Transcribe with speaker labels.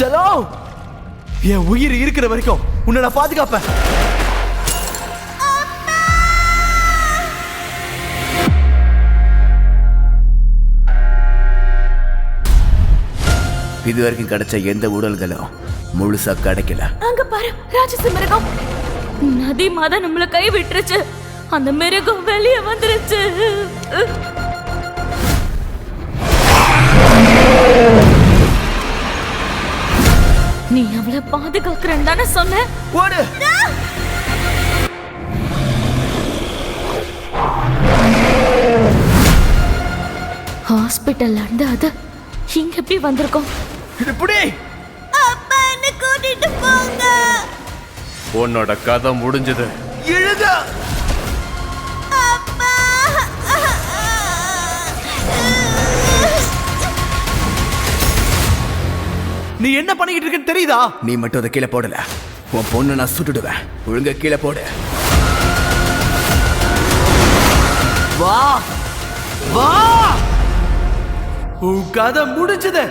Speaker 1: சலோ, என் உயிர் இருக்கிற வரைக்கும் உன்னை நான் பாதுகாப்பேன்.
Speaker 2: இது வரைக்கும் கிடைச்ச எந்த உடல்களும் முழுசா கிடைக்கல.
Speaker 3: அங்க பாரு, ராட்சச மிருகம். நதி மாதா நம்மள கை விட்டுருச்சு. அந்த மிருகம் வெளியே வந்துருச்சு. நீ அவளை பாதுகாக்கிறேன்னு தானே சொன்ன?
Speaker 1: ஓடு.
Speaker 3: ஹாஸ்பிட்டல்ல இருந்து அது இங்க எப்படி வந்திருக்கோம்?
Speaker 1: இப்படி
Speaker 3: அப்பா என்ன கூட்டிட்டு போங்க.
Speaker 4: உன்னோட கதை முடிஞ்சது.
Speaker 1: எழுத
Speaker 3: அப்பா.
Speaker 1: நீ என்ன பண்ணிக்கிட்டு இருக்கன்னு தெரியுதா?
Speaker 2: நீ மட்டும் அதை கீழே போடல, உன் பொண்ணு நான் சுட்டுடுவேன். ஒழுங்கா கீழே போடு.
Speaker 1: வா வா, உன் கதை முடிஞ்சது.